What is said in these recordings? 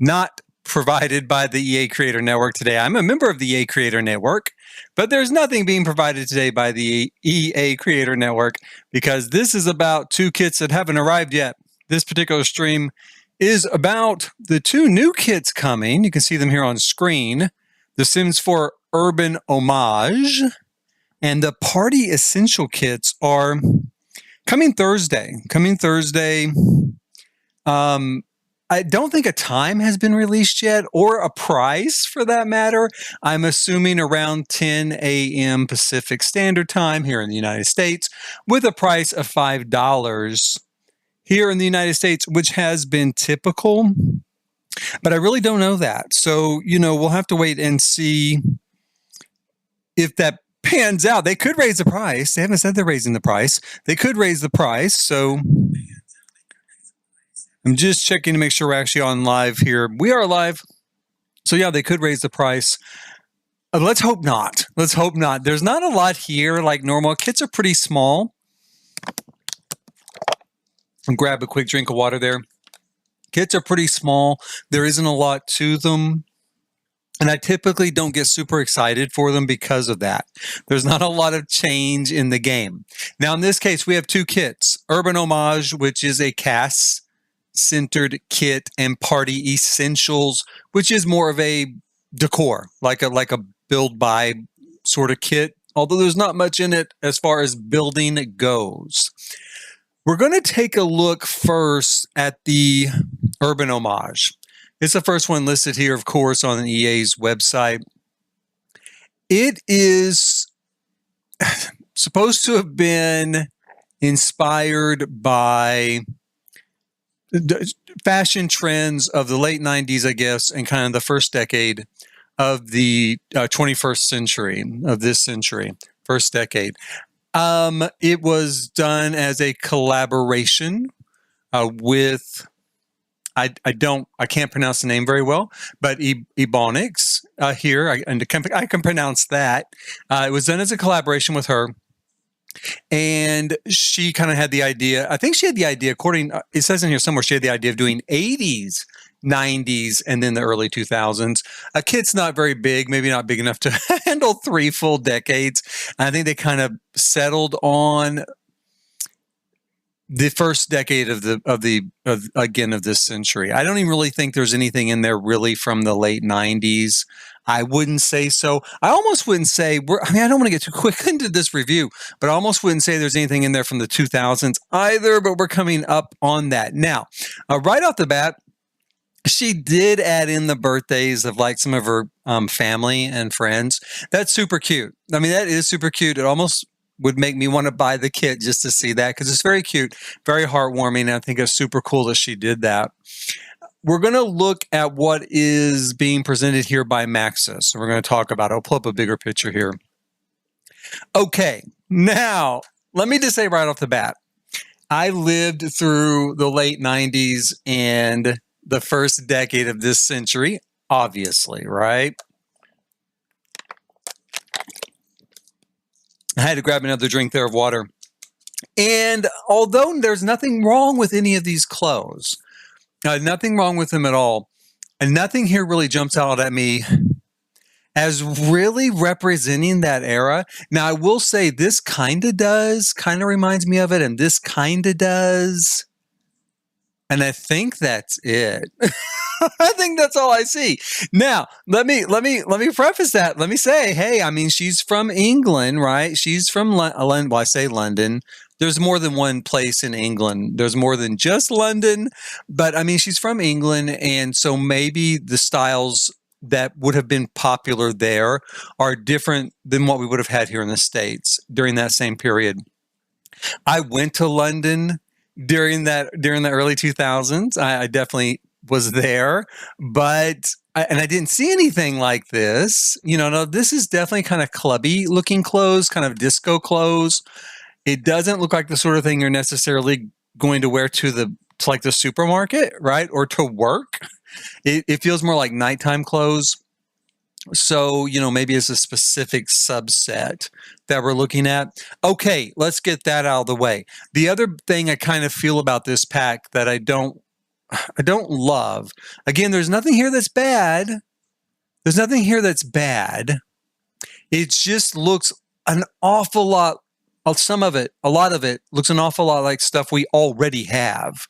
not provided by the EA Creator Network today. I'm a member of the EA Creator Network, but there's nothing being provided today by the EA Creator Network because this is about two kits that haven't arrived yet. This particular stream is about the two new kits coming. You can see them here on screen. The Sims 4 Urban Homage and the Party Essential kits are coming Thursday. I don't think a time has been released yet or a price for that matter. I'm assuming around 10 a.m. Pacific Standard Time here in the United States with a price of $5 here in the United States, which has been typical. But I really don't know that. So, we'll have to wait and see if that pans out. They could raise the price. They haven't said they're raising the price. They could raise the price. So I'm just checking to make sure we're actually on live here. We are live. So yeah, they could raise the price. Let's hope not. Let's hope not. There's not a lot here like normal. Kits are pretty small. I'll grab a quick drink of water there. Kits are pretty small. There isn't a lot to them. And I typically don't get super excited for them because of that. There's not a lot of change in the game. Now, in this case, we have two kits. Urban Homage, which is a cast-centered kit, and Party Essentials, which is more of a decor, like a build-buy sort of kit, although there's not much in it as far as building goes. We're going to take a look first at the Urban Homage. It's the first one listed here, of course, on the EA's website. It is supposed to have been inspired by fashion trends of the late 90s, I guess, and kind of the first decade of the 21st century, of this century, first decade. It was done as a collaboration with, I can't pronounce the name very well, but Ebonics here, I can pronounce that. It was done as a collaboration with her. And she kind of had the idea, I think she had the idea, it says in here somewhere, she had the idea of doing 80s, 90s, and then the early 2000s. A kit's not very big, maybe not big enough to handle 3 full decades. I think they kind of settled on the first decade of this century. I don't even really think there's anything in there really from the late 90s. I wouldn't say so. I almost wouldn't say, I don't want to get too quick into this review, but I almost wouldn't say there's anything in there from the 2000s either, but we're coming up on that. Now, right off the bat, she did add in the birthdays of like some of her family and friends. That's super cute. I mean, that is super cute. It almost would make me want to buy the kit just to see that because it's very cute, very heartwarming. And I think it's super cool that she did that. We're going to look at what is being presented here by Maxis. So we're going to talk about it. I'll pull up a bigger picture here. Okay, now let me just say right off the bat, I lived through the late 90s and the first decade of this century, obviously, right? I had to grab another drink there of water. And although there's nothing wrong with any of these clothes, nothing wrong with them at all, and nothing here really jumps out at me as really representing that era. Now, I will say this kind of reminds me of it, and this kind of does. And I think that's it. I think that's all I see. Now, let me preface that. Let me say, hey, I mean, she's from England, right? She's from London. Well, I say London. There's more than one place in England. There's more than just London. But I mean, she's from England. And so maybe the styles that would have been popular there are different than what we would have had here in the States during that same period. I went to London during the early 2000s. I definitely was there, but I didn't see anything like this. No, this is definitely kind of clubby looking clothes, kind of disco clothes. It doesn't look like the sort of thing you're necessarily going to wear to like the supermarket, right? Or to work. It feels more like nighttime clothes. So, maybe it's a specific subset that we're looking at. Okay, let's get that out of the way. The other thing I kind of feel about this pack that I don't love. Again, there's nothing here that's bad. There's nothing here that's bad. It just looks an awful lot. Some of it, a lot of it, looks an awful lot like stuff we already have.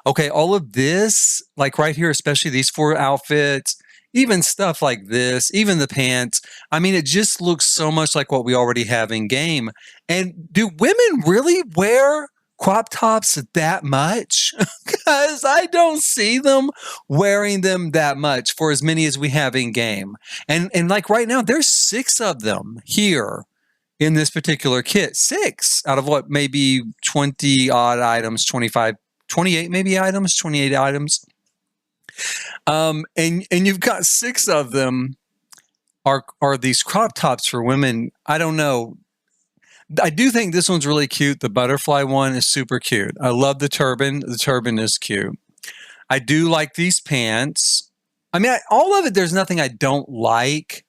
Okay, all of this, like right here, especially these 4 outfits, even stuff like this, even the pants. I mean, it just looks so much like what we already have in game. And do women really wear crop tops that much? Because I don't see them wearing them that much for as many as we have in game. And like right now, there's 6 of them here in this particular kit. 6 out of what, maybe 20 odd items, 25, 28 maybe items, 28 items. And you've got 6 of them are these crop tops for women. I don't know. I do think this one's really cute. The butterfly one is super cute. I love the turban. The turban is cute. I do like these pants. I mean, all of it, there's nothing I don't like.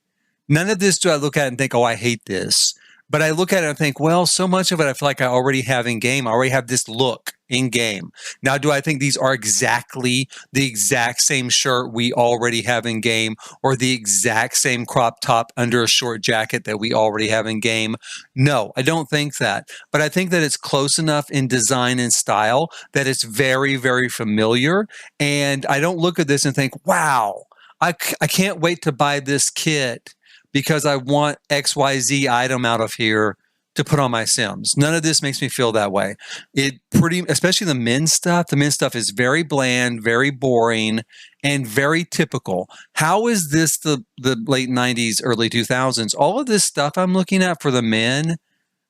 None of this do I look at and think, oh, I hate this. But I look at it and think, well, so much of it I feel like I already have in game. I already have this look in game. Now, do I think these are exactly the exact same shirt we already have in game, or the exact same crop top under a short jacket that we already have in game? No, I don't think that. But I think that it's close enough in design and style that it's very, very familiar. And I don't look at this and think, wow, I can't wait to buy this kit because I want XYZ item out of here to put on my Sims. None of this makes me feel that way. Especially the men's stuff. The men's stuff is very bland, very boring, and very typical. How is this the late 90s, early 2000s? All of this stuff I'm looking at for the men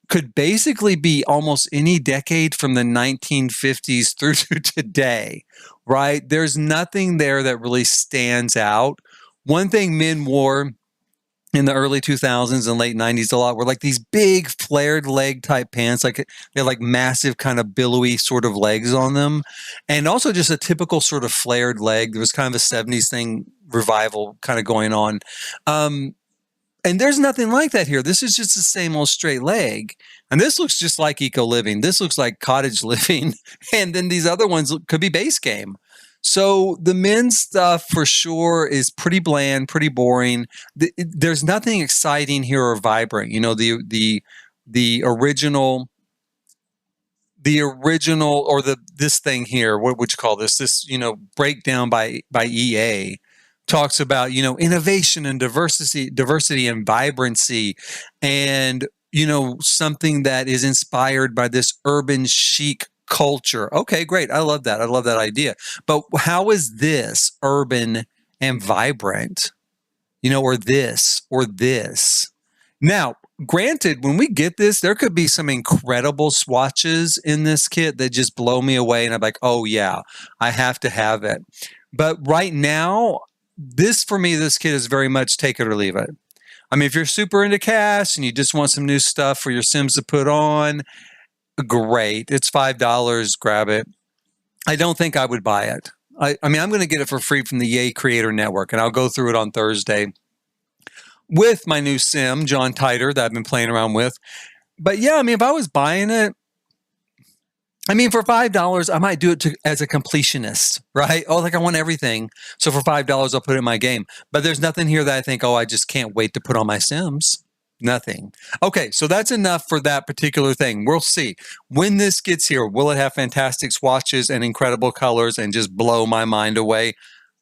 could basically be almost any decade from the 1950s through to today, right? There's nothing there that really stands out. One thing men wore in the early 2000s and late 90s a lot were like these big flared leg type pants. Like they're like massive kind of billowy sort of legs on them. And also just a typical sort of flared leg. There was kind of a 70s thing revival kind of going on. And there's nothing like that here. This is just the same old straight leg. And this looks just like eco living. This looks like cottage living. And then these other ones could be base game. So the men's stuff for sure is pretty bland, pretty boring. There's nothing exciting here or vibrant. You know, the original or this thing here. What would you call this? This, you know, breakdown by EA talks about, you know, innovation and diversity and vibrancy, and you know, something that is inspired by this urban chic culture. Okay, great. I love that. I love that idea. But how is this urban and vibrant? You know, or this. Now, granted, when we get this, there could be some incredible swatches in this kit that just blow me away. And I'm like, oh yeah, I have to have it. But right now, for me, this kit is very much take it or leave it. I mean, if you're super into cast and you just want some new stuff for your Sims to put on, great. It's $5. Grab it. I don't think I would buy it. I mean, I'm going to get it for free from the EA Creator Network, and I'll go through it on Thursday with my new Sim, John Titer, that I've been playing around with. But yeah, I mean, if I was buying it, I mean, for $5, I might do it as a completionist, right? Oh, like I want everything. So for $5, I'll put it in my game. But there's nothing here that I think, oh, I just can't wait to put on my Sims. Nothing. Okay, so that's enough for that particular thing. We'll see. When this gets here, will it have fantastic swatches and incredible colors and just blow my mind away?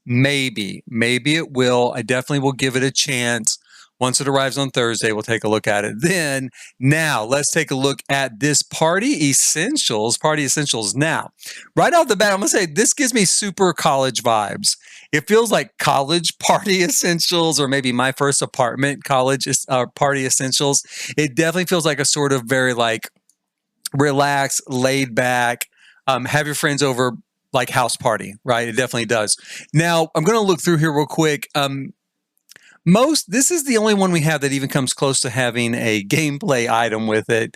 Maybe. Maybe it will. I definitely will give it a chance. Once it arrives on Thursday, we'll take a look at it. Now, let's take a look at this Party Essentials. Now, right off the bat, I'm going to say this gives me super college vibes. It feels like college Party Essentials, or maybe my first apartment college Party Essentials. It definitely feels like a sort of very like relaxed, laid back, have your friends over like house party, right? It definitely does. Now, I'm going to look through here real quick. This is the only one we have that even comes close to having a gameplay item with it.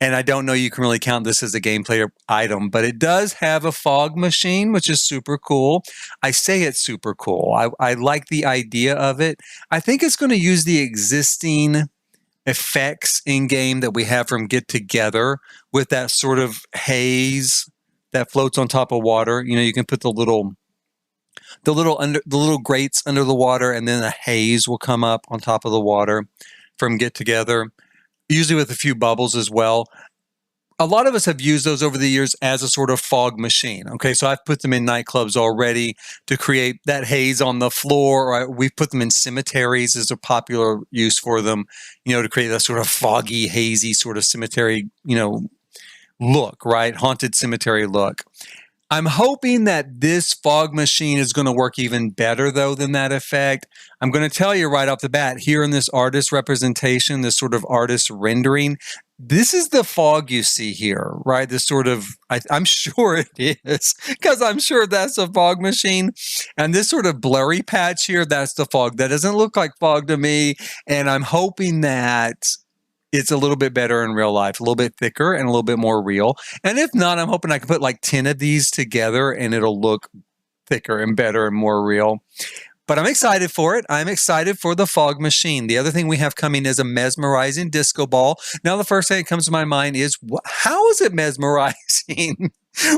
And I don't know you can really count this as a gameplay item, but it does have a fog machine, which is super cool. I say it's super cool. I like the idea of it. I think it's going to use the existing effects in game that we have from Get Together with that sort of haze that floats on top of water. You know, you can put the little the little grates under the water, and then a haze will come up on top of the water from Get Together, usually with a few bubbles as well. A lot of us have used those over the years as a sort of fog machine. Okay, so I've put them in nightclubs already to create that haze on the floor. Or we've put them in cemeteries as a popular use for them, to create that sort of foggy, hazy sort of cemetery, look, right? Haunted cemetery look. I'm hoping that this fog machine is going to work even better, though, than that effect. I'm going to tell you right off the bat, here in this artist representation, this sort of artist rendering, this is the fog you see here, right? This sort of, I'm sure it is, because I'm sure that's a fog machine. And this sort of blurry patch here, that's the fog. That doesn't look like fog to me. And I'm hoping that it's a little bit better in real life, a little bit thicker and a little bit more real. And if not, I'm hoping I can put like 10 of these together and it'll look thicker and better and more real. But I'm excited for it. I'm excited for the fog machine. The other thing we have coming is a mesmerizing disco ball. Now, the first thing that comes to my mind is, how is it mesmerizing?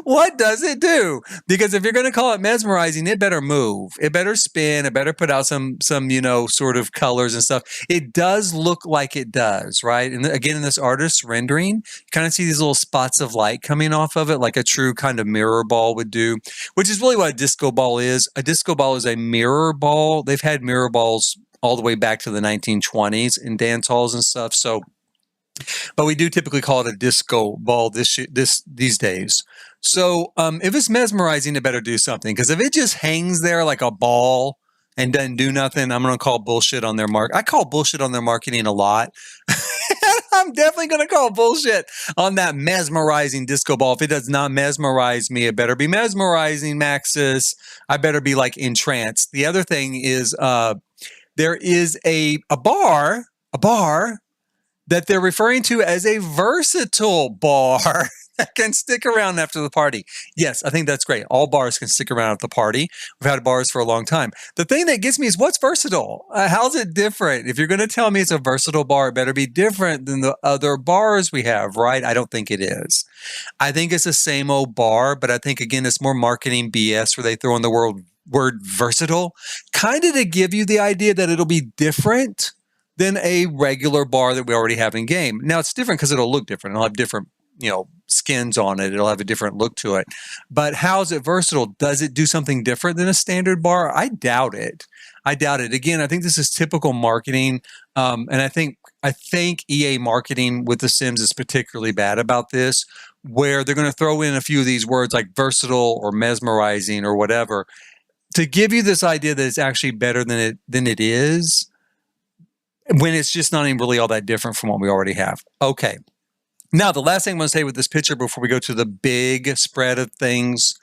What does it do? Because if you're going to call it mesmerizing, it better move. It better spin. It better put out some sort of colors and stuff. It does look like it does, right? And again, in this artist's rendering, you kind of see these little spots of light coming off of it, like a true kind of mirror ball would do, which is really what a disco ball is. A disco ball is a mirror ball. They've had mirror balls all the way back to the 1920s in dance halls and stuff. So, but we do typically call it a disco ball these days. So if it's mesmerizing, it better do something. Because if it just hangs there like a ball and doesn't do nothing, I'm going to call bullshit on their I call bullshit on their marketing a lot. I'm definitely going to call bullshit on that mesmerizing disco ball. If it does not mesmerize me, it better be mesmerizing, Maxis. I better be like entranced. The other thing is there is a bar that they're referring to as a versatile bar that can stick around after the party. Yes, I think that's great. All bars can stick around at the party. We've had bars for a long time. The thing that gets me is, what's versatile? How's it different? If you're going to tell me it's a versatile bar, it better be different than the other bars we have, right? I don't think it is. I think it's the same old bar, but I think, again, it's more marketing BS where they throw in the word versatile, kind of to give you the idea that it'll be different than a regular bar that we already have in game. Now, it's different because it'll look different. It'll have different, skins on it. It'll have a different look to it. But how is it versatile? Does it do something different than a standard bar? I doubt it. Again, I think this is typical marketing. And I think EA marketing with The Sims is particularly bad about this, where they're going to throw in a few of these words like versatile or mesmerizing or whatever to give you this idea that it's actually better than it is, when it's just not even really all that different from what we already have. Okay. Now, the last thing I'm going to say with this picture before we go to the big spread of things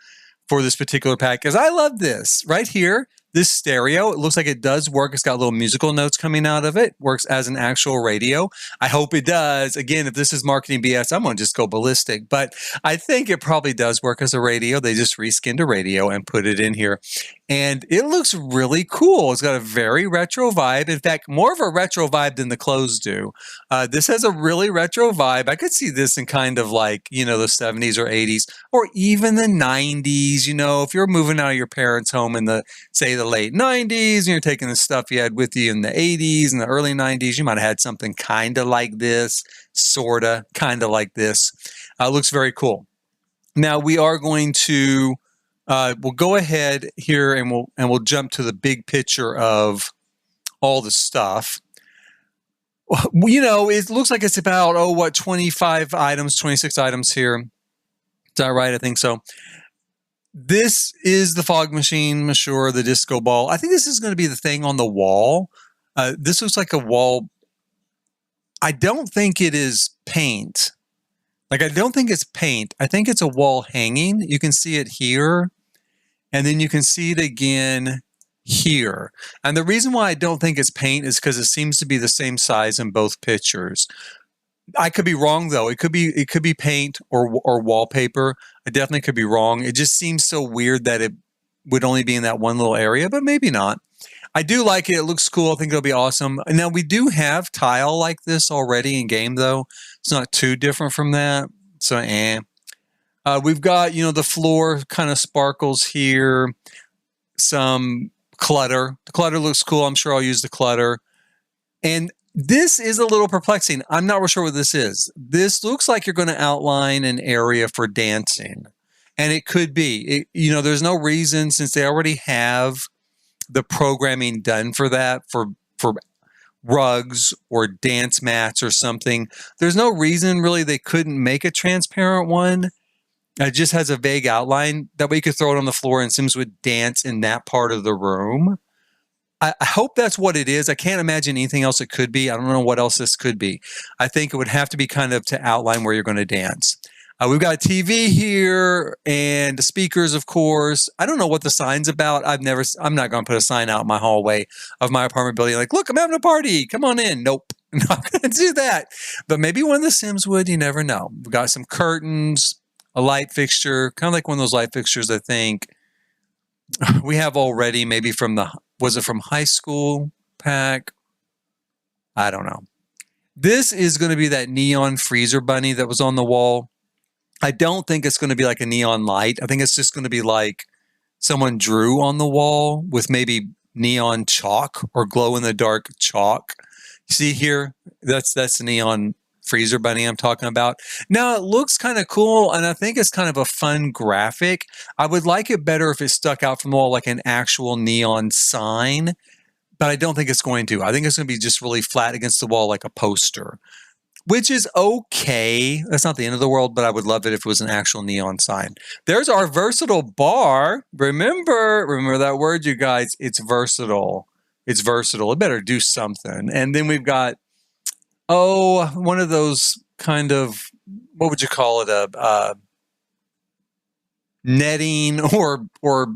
for this particular pack is I love this right here. This stereo, it looks like it does work. It's got little musical notes coming out of it. Works as an actual radio. I hope it does. Again, if this is marketing BS, I'm going to just go ballistic. But I think it probably does work as a radio. They just reskinned a radio and put it in here. And it looks really cool. It's got a very retro vibe. In fact, more of a retro vibe than the clothes do. This has a really retro vibe. I could see this in kind of like, the 70s or 80s, or even the 90s. If you're moving out of your parents' home in the late 90s and you're taking the stuff you had with you in the 80s and the early 90s, you might have had something kind of like this, kind of like this. Looks very cool. Now we are going to we'll go ahead here and we'll jump to the big picture of all the stuff. It looks like it's about 25 items, 26 items here. Is that right? I think so. This is the fog machine, Mashur, the disco ball. I think this is going to be the thing on the wall. This looks like a wall. I don't think it is paint. I don't think it's paint. I think it's a wall hanging. You can see it here, and then you can see it again here. And the reason why I don't think it's paint is because it seems to be the same size in both pictures. I could be wrong, though. It could be paint or wallpaper. I definitely could be wrong. It just seems so weird that it would only be in that one little area, but maybe not. I do like it. It looks cool. I think it'll be awesome. Now, we do have tile like this already in game, though. It's not too different from that. So, we've got, the floor kind of sparkles here. some clutter. The clutter looks cool. I'm sure I'll use the clutter. And this is a little perplexing. I'm not real sure what this is. This looks like you're going to outline an area for dancing. And it could be. There's no reason, since they already have the programming done for that, for rugs or dance mats or something. There's no reason really they couldn't make a transparent one. It just has a vague outline. That way you could throw it on the floor and Sims would dance in that part of the room. I hope that's what it is. I can't imagine anything else it could be. I don't know what else this could be. I think it would have to be kind of to outline where you're going to dance. We've got a TV here and the speakers, of course. I don't know what the sign's about. I'm not going to put a sign out in my hallway of my apartment building like, look, I'm having a party. Come on in. Nope. I'm not going to do that. But maybe one of the Sims would. You never know. We've got some curtains, a light fixture, kind of like one of those light fixtures, I think we have already, maybe was it from high school pack? I don't know. This is going to be that neon freezer bunny that was on the wall. I don't think it's going to be like a neon light. I think it's just going to be like someone drew on the wall with maybe neon chalk or glow in the dark chalk. See here? That's the neon freezer bunny I'm talking about. Now it looks kind of cool, and I think it's kind of a fun graphic. I would like it better if it stuck out from the wall like an actual neon sign, but I don't think it's going to. I think it's going to be just really flat against the wall like a poster, which is okay. That's not the end of the world, but I would love it if it was an actual neon sign. There's our versatile bar. Remember that word, you guys. It's versatile. It's versatile. It better do something. And then we've got one of those kind of, what would you call it? Netting or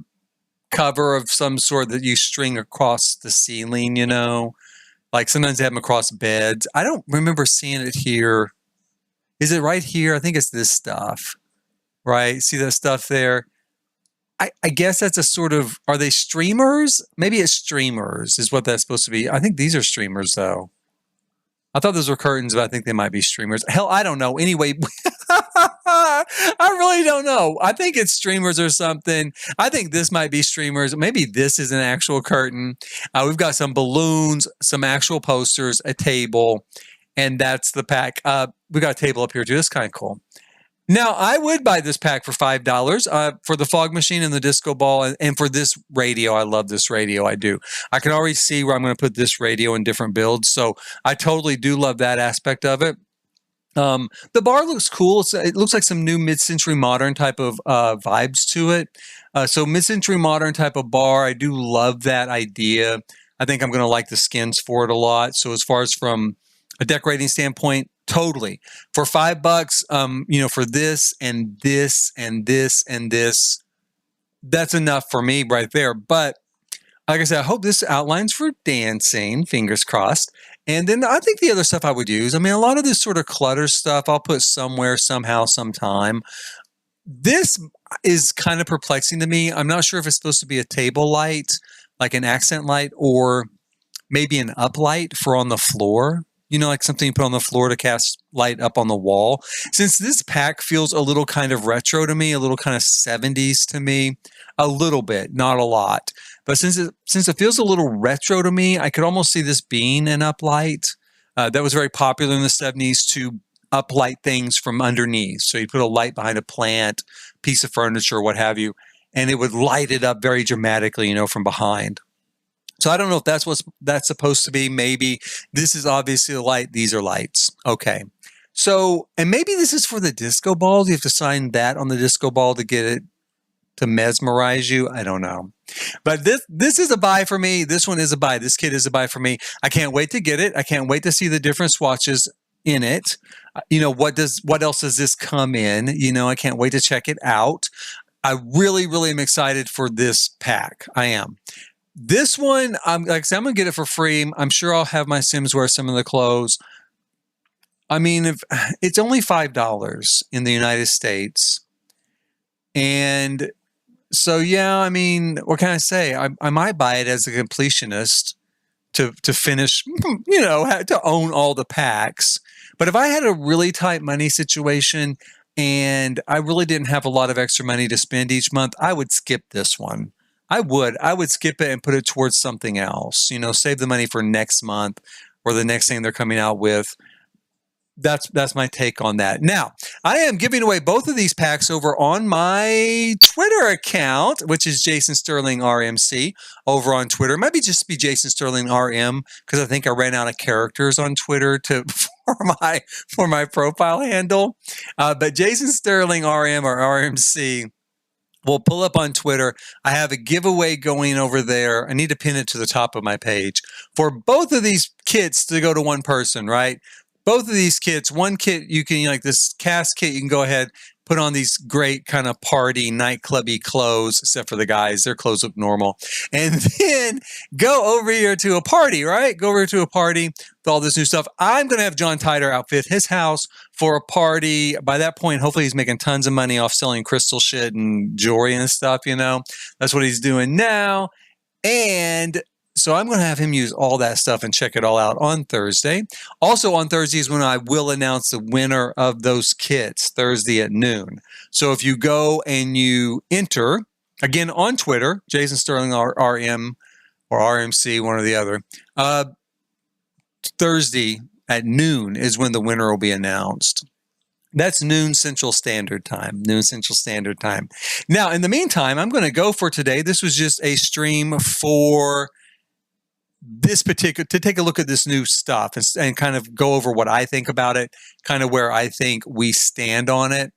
cover of some sort that you string across the ceiling, Like sometimes they have them across beds. I don't remember seeing it here. Is it right here? I think it's this stuff, right? See that stuff there? I guess that's a sort of, are they streamers? Maybe it's streamers is what that's supposed to be. I think these are streamers though. I thought those were curtains, but I think they might be streamers. Hell, I don't know. Anyway, I really don't know. I think it's streamers or something. I think this might be streamers. Maybe this is an actual curtain. We've got some balloons, some actual posters, a table, and that's the pack. We got a table up here too. That's kind of cool. Now, I would buy this pack for $5 for the fog machine and the disco ball, and for this radio. I love this radio. I do. I can already see where I'm going to put this radio in different builds, so I totally do love that aspect of it. The bar looks cool. It looks like some new mid-century modern type of vibes to it. So mid-century modern type of bar, I do love that idea. I think I'm going to like the skins for it a lot. So as far as from a decorating standpoint, totally. For $5, for this and this and this and this, that's enough for me right there. But like I said, I hope this outlines for dancing, fingers crossed. And then I think the other stuff I would use, a lot of this sort of clutter stuff, I'll put somewhere, somehow, sometime. This is kind of perplexing to me. I'm not sure if it's supposed to be a table light, like an accent light, or maybe an up light for on the floor. Like something you put on the floor to cast light up on the wall. Since this pack feels a little kind of retro to me, a little kind of 70s to me, a little bit, not a lot. But since it feels a little retro to me, I could almost see this being an uplight. That was very popular in the 70s to uplight things from underneath. So you put a light behind a plant, piece of furniture, what have you, and it would light it up very dramatically, from behind. So I don't know if that's what that's supposed to be. Maybe this is obviously a light. These are lights. Okay. So, and maybe this is for the disco ball. You have to sign that on the disco ball to get it to mesmerize you. I don't know. But this is a buy for me. This one is a buy. This kit is a buy for me. I can't wait to get it. I can't wait to see the different swatches in it. What else does this come in? I can't wait to check it out. I really, really am excited for this pack. I am. This one, like I said, I'm going to get it for free. I'm sure I'll have my Sims wear some of the clothes. If it's only $5 in the United States. And so, yeah, what can I say? I might buy it as a completionist to finish, to own all the packs. But if I had a really tight money situation and I really didn't have a lot of extra money to spend each month, I would skip this one. I would skip it and put it towards something else. Save the money for next month or the next thing they're coming out with. That's my take on that. Now, I am giving away both of these packs over on my Twitter account, which is Jason Sterling RMC over on Twitter. It might just be Jason Sterling RM because I think I ran out of characters on Twitter for my profile handle. But Jason Sterling RM or RMC. We'll pull up on Twitter. I have a giveaway going over there. I need to pin it to the top of my page for both of these kits to go to one person, right? Both of these kits, one kit you can, like this cast kit, you can go ahead, put on these great kind of party, nightclubby clothes, except for the guys, their clothes look normal. And then go over here to a party, right? Go over to a party with all this new stuff. I'm going to have John Titor outfit his house for a party. By that point, hopefully he's making tons of money off selling crystal shit and jewelry and stuff, That's what he's doing now. And so I'm going to have him use all that stuff and check it all out on Thursday. Also on Thursday is when I will announce the winner of those kits, Thursday at noon. So if you go and you enter, again on Twitter, Jason Sterling RM or RMC, one or the other, Thursday at noon is when the winner will be announced. That's noon Central Standard Time. Now, in the meantime, I'm going to go for today. This was just a stream for this particular, to take a look at this new stuff and kind of go over what I think about it, kind of where I think we stand on it.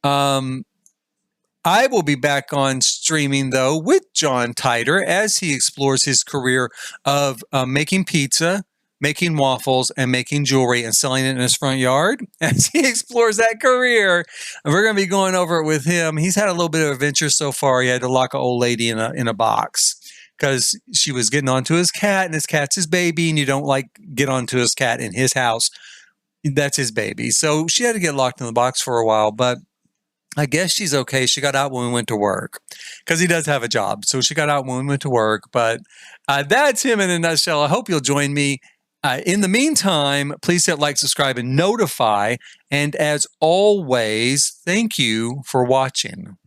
I will be back on streaming, though, with John Titor as he explores his career of making pizza, making waffles, and making jewelry and selling it in his front yard. As he explores that career, and we're going to be going over it with him. He's had a little bit of adventure so far. He had to lock an old lady in a box because she was getting onto his cat, and his cat's his baby, and you don't get onto his cat in his house. That's his baby. So she had to get locked in the box for a while, but I guess she's okay. She got out when we went to work because he does have a job. So she got out when we went to work, but that's him in a nutshell. I hope you'll join me. In the meantime, please hit like, subscribe, and notify. And as always, thank you for watching.